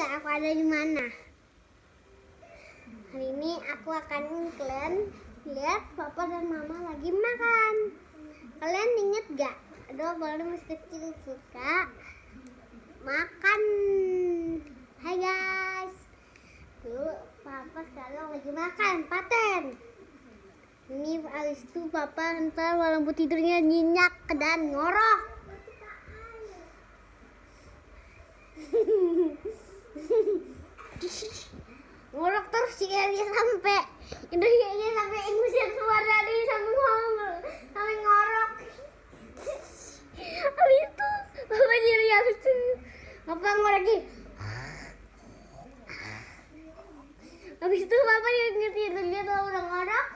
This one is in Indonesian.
nggak aku ada di mana? Hari ini aku akan kalian lihat papa dan mama lagi makan. Kalian inget gak? Aduh, baru masih kecil suka makan. Hai guys, tuh papa sekarang lagi makan paten. Ini abis itu papa ntar walaupun tidurnya nyenyak dan ngorok. Ngorok terus sih dia sampai indahnya sampai ingusnya keluar dari sampai ngorok. Habis itu papa jadi habis itu papa ngorok lagi. Habis itu papa ngerti dia tuh udah ngorok.